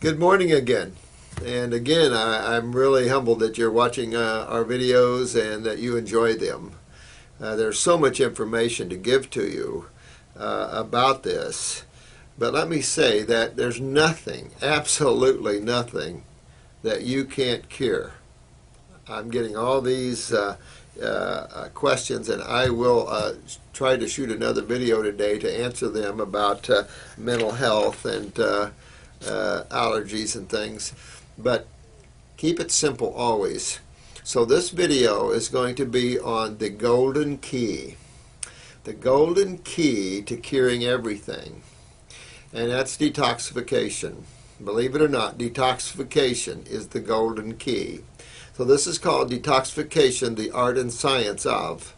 Good morning again. And again, I'm really humbled that you're watching our videos and that you enjoy them. There's so much information to give to you about this. But let me say that there's nothing, absolutely nothing, that you can't cure. I'm getting all these questions, and I will try to shoot another video today to answer them about mental health and allergies and things. But keep it simple always. So this video is going to be on the golden key. The golden key to curing everything. And that's detoxification. Believe it or not, detoxification is the golden key. So this is called detoxification, the art and science of,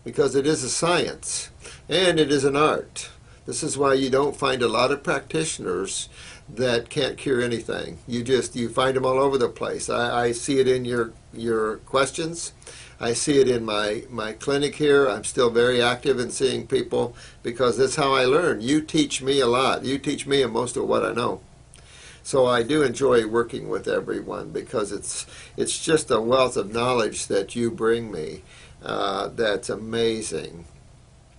because it is a science and it is an art. This is why you don't find a lot of practitioners that can't cure anything. You find them all over the place. I see it in your questions. I see it in my clinic here. I'm still very active in seeing people because that's how I learn. You teach me a lot. You teach me most of what I know. So I do enjoy working with everyone because it's just a wealth of knowledge that you bring me that's amazing.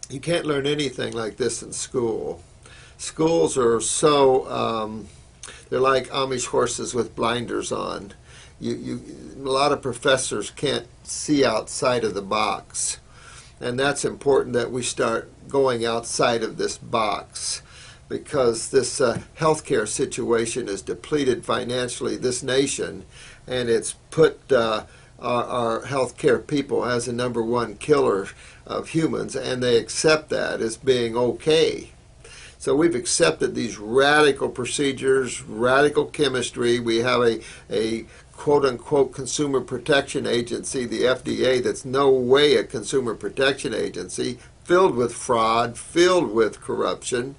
You can't learn anything like this in school. Schools are so, they're like Amish horses with blinders on. A lot of professors can't see outside of the box. And that's important that we start going outside of this box, because this healthcare situation has depleted financially this nation, and it's put our healthcare people as the #1 killer of humans, and they accept that as being okay. So we've accepted these radical procedures, radical chemistry. We have a quote-unquote consumer protection agency, the FDA, that's no way a consumer protection agency, filled with fraud, filled with corruption,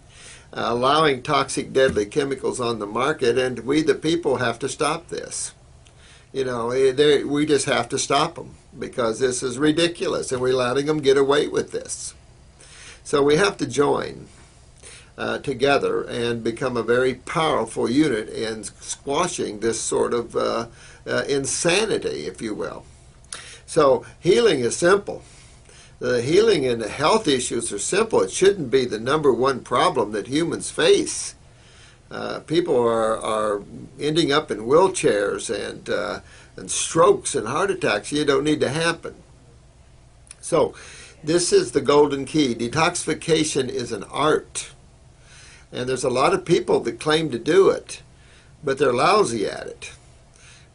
allowing toxic, deadly chemicals on the market, and we, the people, have to stop this. You know, we just have to stop them because this is ridiculous, and we're letting them get away with this. So we have to join together and become a very powerful unit in squashing this sort of insanity, if you will. So healing is simple. The healing and the health issues are simple. It shouldn't be the #1 problem that humans face. People are ending up in wheelchairs and strokes and heart attacks. You don't need to happen. So this is the golden key. Detoxification is an art. And there's a lot of people that claim to do it, but they're lousy at it.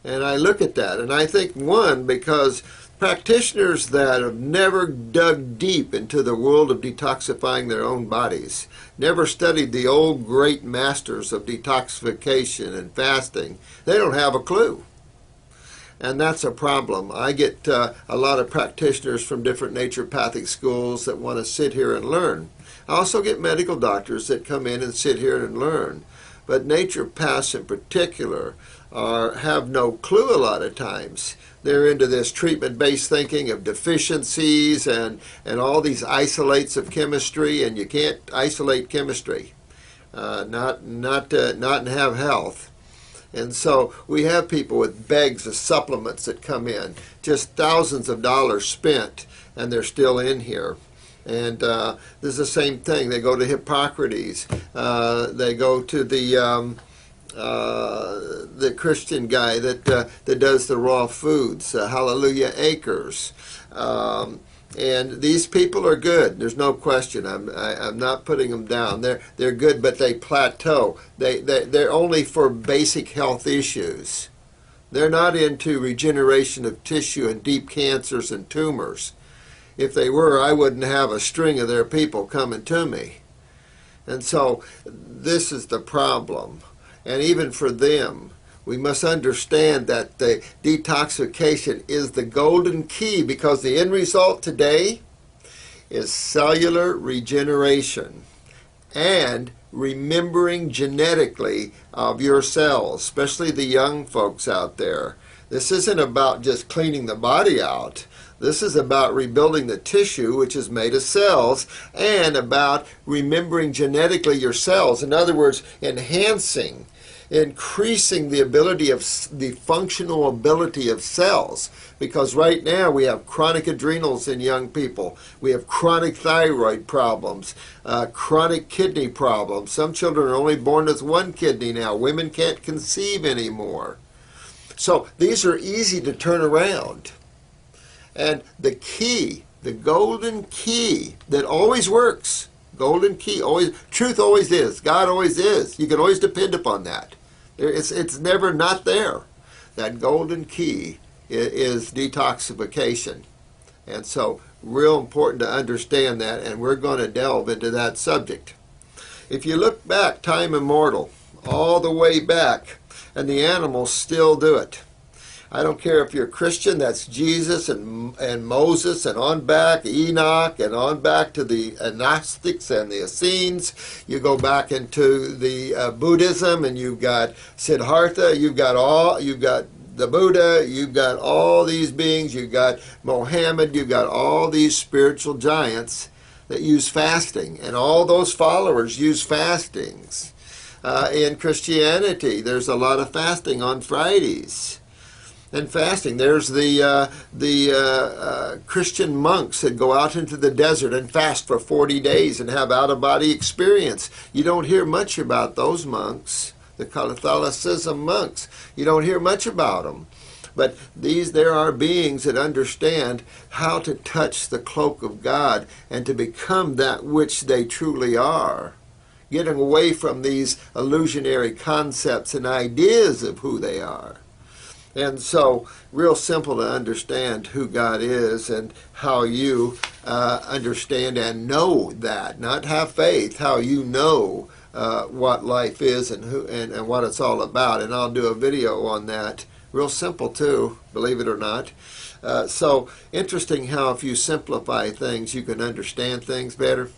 And I look at that and I think, one, because practitioners that have never dug deep into the world of detoxifying their own bodies, never studied the old great masters of detoxification and fasting, they don't have a clue. And that's a problem. I get a lot of practitioners from different naturopathic schools that want to sit here and learn. I also get medical doctors that come in and sit here and learn. But naturopaths in particular have no clue a lot of times. They're into this treatment-based thinking of deficiencies and all these isolates of chemistry, and you can't isolate chemistry, not and have health. And so we have people with bags of supplements that come in, just thousands of dollars spent, and they're still in here. And this is the same thing. They go to Hippocrates. They go to the Christian guy that does the raw foods, Hallelujah Acres. And these people are good. There's no question. I'm not putting them down. They're good, but they plateau. They're only for basic health issues. They're not into regeneration of tissue and deep cancers and tumors. If they were, I wouldn't have a string of their people coming to me. And so this is the problem. And even for them, we must understand that the detoxification is the golden key, because the end result today is cellular regeneration and remembering genetically of your cells, especially the young folks out there. This isn't about just cleaning the body out. This is about rebuilding the tissue, which is made of cells, and about remembering genetically your cells. In other words, enhancing increasing the ability of the functional ability of cells. Because right now we have chronic adrenals in young people, we have chronic thyroid problems, chronic kidney problems. Some children are only born with one kidney now. Women can't conceive anymore. So these are easy to turn around. And the key, the golden key that always works, golden key, always, truth always is, God always is. You can always depend upon that. It's never not there. That golden key is detoxification. And so real important to understand that, and we're going to delve into that subject. If you look back, time immortal, all the way back, and the animals still do it. I don't care if you're a Christian, that's Jesus and Moses and on back, Enoch, and on back to the Gnostics and the Essenes. You go back into the Buddhism, and you've got Siddhartha, you've got the Buddha, you've got all these beings, you've got Mohammed, you've got all these spiritual giants that use fasting, and all those followers use fastings. In Christianity, there's a lot of fasting on Fridays. And fasting, there's the Christian monks that go out into the desert and fast for 40 days and have out-of-body experience. You don't hear much about those monks, the Catholicism monks. You don't hear much about them. But there are beings that understand how to touch the cloak of God and to become that which they truly are, getting away from these illusionary concepts and ideas of who they are. And so, real simple to understand who God is and how you understand and know that, not have faith, how you know what life is and what it's all about. And I'll do a video on that. Real simple too, believe it or not. So interesting how if you simplify things, you can understand things better.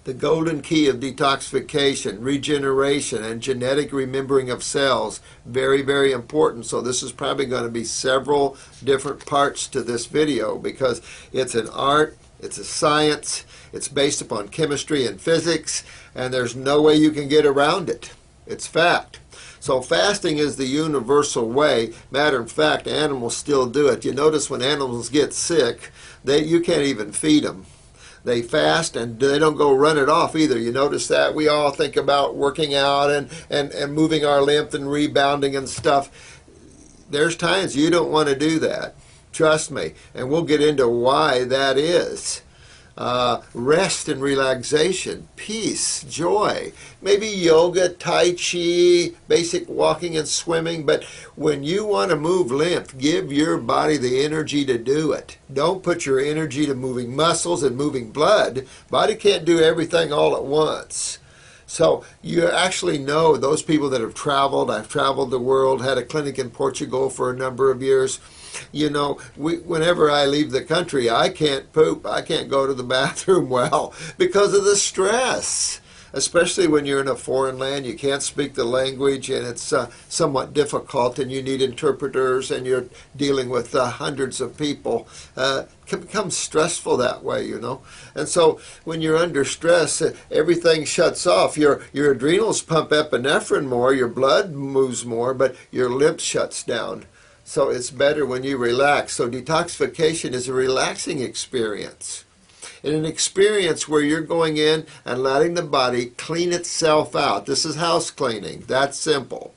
The golden key of detoxification, regeneration, and genetic remembering of cells, very, very important. So this is probably going to be several different parts to this video because it's an art, it's a science, it's based upon chemistry and physics, and there's no way you can get around it. It's fact. So fasting is the universal way. Matter of fact, animals still do it. You notice when animals get sick, you can't even feed them. They fast and they don't go run it off either. You notice that? We all think about working out and moving our lymph and rebounding and stuff. There's times you don't want to do that. Trust me. And we'll get into why that is. Rest and relaxation, peace, joy, maybe yoga, tai chi, basic walking and swimming, but when you want to move lymph, give your body the energy to do it. Don't put your energy to moving muscles and moving blood. Body can't do everything all at once. So you actually know those people that have traveled. I've traveled the world, had a clinic in Portugal for a number of years. You know, whenever I leave the country, I can't poop. I can't go to the bathroom well because of the stress. Especially when you're in a foreign land, you can't speak the language and it's somewhat difficult and you need interpreters and you're dealing with hundreds of people. It can become stressful that way, you know. And so when you're under stress, everything shuts off. Your adrenals pump epinephrine more, your blood moves more, but your lymph shuts down. So it's better when you relax. So detoxification is a relaxing experience. And an experience where you're going in and letting the body clean itself out. This is house cleaning. That's simple.